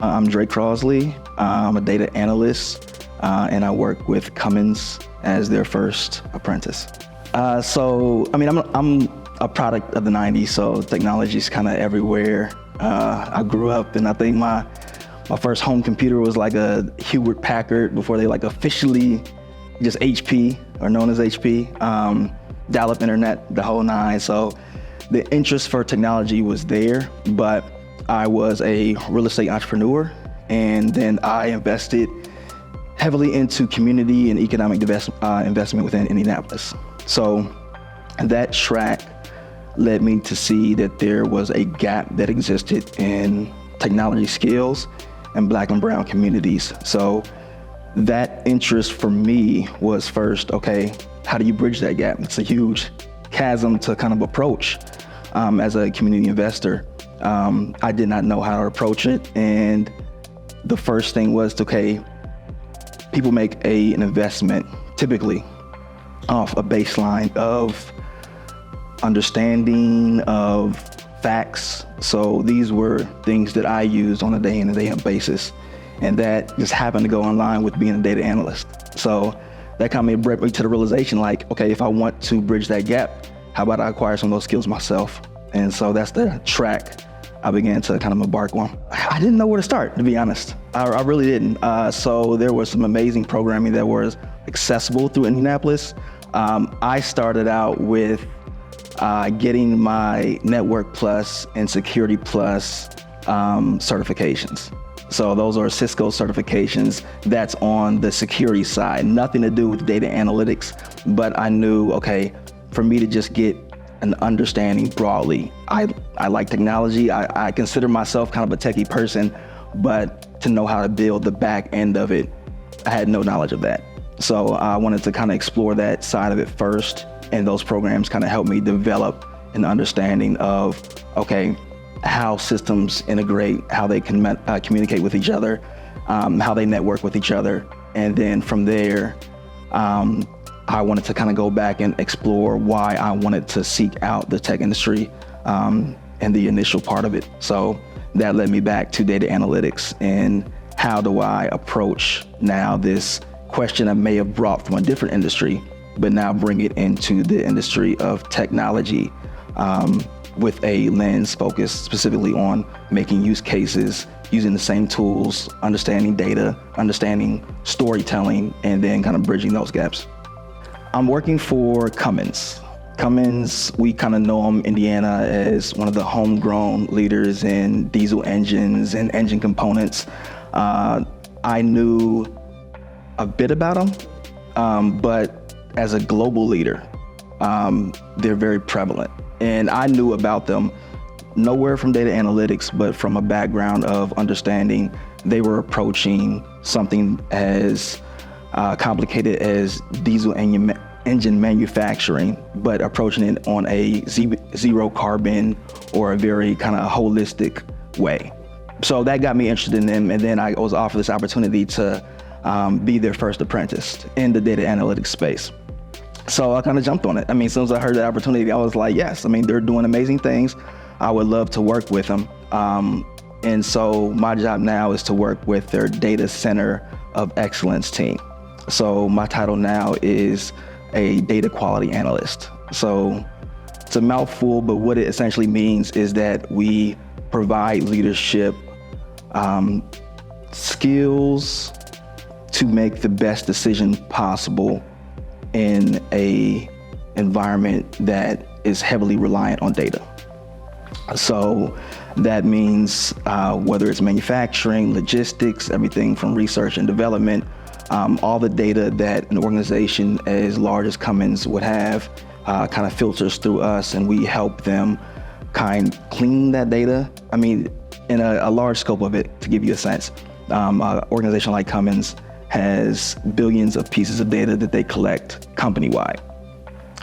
I'm Drake Crossley. I'm a data analyst, and I work with Cummins as their first apprentice. I'm a product of the 90s, so technology's kind of everywhere. I grew up, and I think my first home computer was like a Hewlett Packard before they like officially just HP, or known as HP. Dial-up internet, the whole nine. So the interest for technology was there, but I was a real estate entrepreneur, and then I invested heavily into community and economic investment within Indianapolis. So that track led me to see that there was a gap that existed in technology skills in Black and brown communities. So that interest for me was first, okay, how do you bridge that gap? It's a huge chasm to kind of approach as a community investor. I did not know how to approach it, and the first thing was, okay, people make an investment typically off a baseline of understanding of facts. So these were things that I used on a day in and day out basis, and that just happened to go in line with being a data analyst. So that kind of brought me to the realization, like, okay, if I want to bridge that gap, how about I acquire some of those skills myself? And so that's the track I began to kind of embark on. I didn't know where to start, to be honest. I really didn't. So there was some amazing programming that was accessible through Indianapolis. I started out with getting my Network Plus and Security Plus certifications. So those are Cisco certifications that's on the security side, nothing to do with data analytics, but I knew, okay, for me to just get an understanding broadly. I like technology. I consider myself kind of a techie person, but to know how to build the back end of it, I had no knowledge of that. So I wanted to kind of explore that side of it first, and those programs kind of helped me develop an understanding of, okay, how systems integrate, how they can communicate with each other, how they network with each other. And then from there, I wanted to kind of go back and explore why I wanted to seek out the tech industry and the initial part of it. So that led me back to data analytics, and how do I approach now this question I may have brought from a different industry, but now bring it into the industry of technology with a lens focused specifically on making use cases, using the same tools, understanding data, understanding storytelling, and then kind of bridging those gaps. I'm working for Cummins. Cummins, we kind of know them, Indiana, as one of the homegrown leaders in diesel engines and engine components. I knew a bit about them, but as a global leader, they're very prevalent. And I knew about them nowhere from data analytics, but from a background of understanding they were approaching something as complicated as diesel engine manufacturing, but approaching it on a zero carbon or a very kind of holistic way. So that got me interested in them, and then I was offered this opportunity to be their first apprentice in the data analytics space. So I kind of jumped on it. I mean, as soon as I heard the opportunity, I was like, yes, I mean, they're doing amazing things. I would love to work with them. And so my job now is to work with their Data Center of Excellence team. So my title now is a data quality analyst. So it's a mouthful, but what it essentially means is that we provide leadership skills to make the best decision possible in a environment that is heavily reliant on data. So that means whether it's manufacturing, logistics, everything from research and development, all the data that an organization as large as Cummins would have kind of filters through us, and we help them clean that data. I mean, in a large scope of it, to give you a sense, an organization like Cummins has billions of pieces of data that they collect company-wide.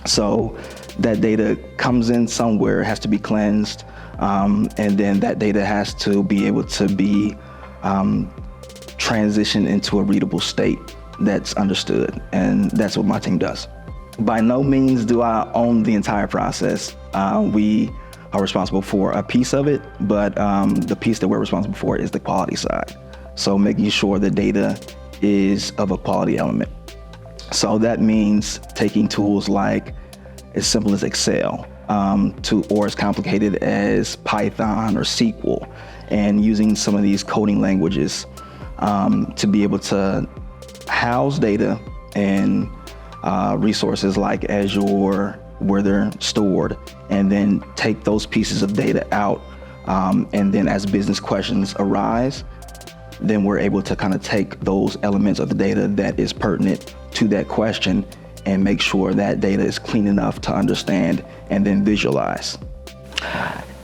So that data comes in somewhere, has to be cleansed, and then that data has to be able to be transitioned into a readable state that's understood, and that's what my team does. By no means do I own the entire process. We are responsible for a piece of it, but the piece that we're responsible for is the quality side. So making sure the data is of a quality element. So that means taking tools like as simple as Excel or as complicated as Python or SQL, and using some of these coding languages to be able to house data and resources like Azure, where they're stored, and then take those pieces of data out. And then as business questions arise, then we're able to kind of take those elements of the data that is pertinent to that question and make sure that data is clean enough to understand and then visualize.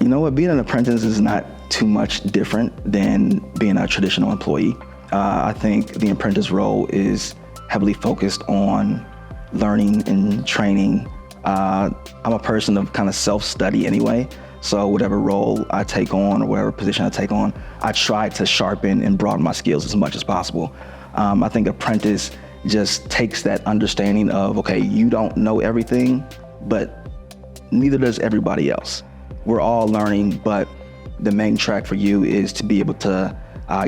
You know what, being an apprentice is not too much different than being a traditional employee. I think the apprentice role is heavily focused on learning and training. I'm a person of kind of self-study anyway, so whatever role I take on or whatever position I take on, I try to sharpen and broaden my skills as much as possible. I think apprentice just takes that understanding of, okay, you don't know everything, but neither does everybody else. We're all learning, but the main track for you is to be able to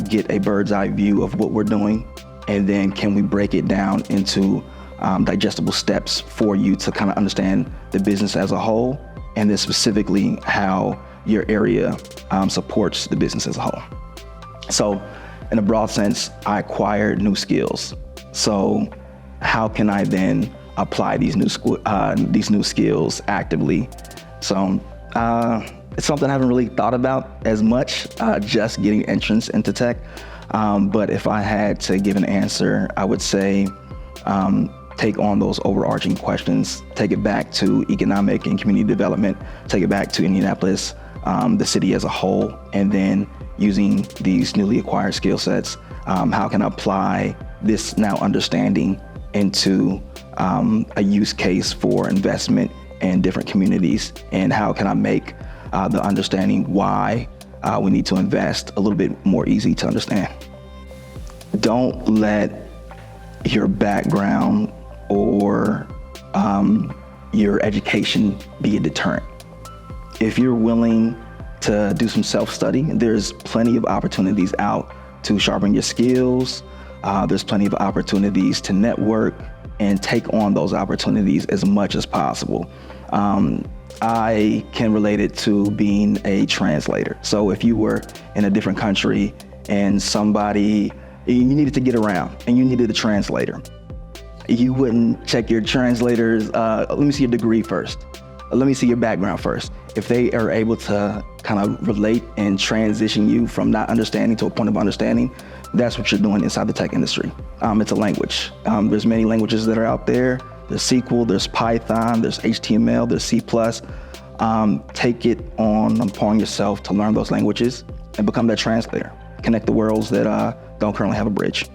get a bird's eye view of what we're doing, and then can we break it down into digestible steps for you to kind of understand the business as a whole, and then specifically how your area supports the business as a whole. So in a broad sense, I acquired new skills. So how can I then apply these new skills actively? So it's something I haven't really thought about as much, just getting entrance into tech. But if I had to give an answer, I would say take on those overarching questions, take it back to economic and community development, take it back to Indianapolis, the city as a whole, and then using these newly acquired skill sets, how can I apply this now understanding into a use case for investment in different communities, and how can I make the understanding why we need to invest a little bit more easy to understand. Don't let your background or your education be a deterrent. If you're willing to do some self-study, there's plenty of opportunities out to sharpen your skills. There's plenty of opportunities to network and take on those opportunities as much as possible. I can relate it to being a translator. So if you were in a different country and you needed to get around and you needed a translator, you wouldn't check your translators, let me see your degree first. Let me see your background first. If they are able to kind of relate and transition you from not understanding to a point of understanding, that's what you're doing inside the tech industry. It's a language. There's many languages that are out there. There's SQL, there's Python, there's HTML, there's C+. Take it upon yourself to learn those languages and become that translator. Connect the worlds that don't currently have a bridge.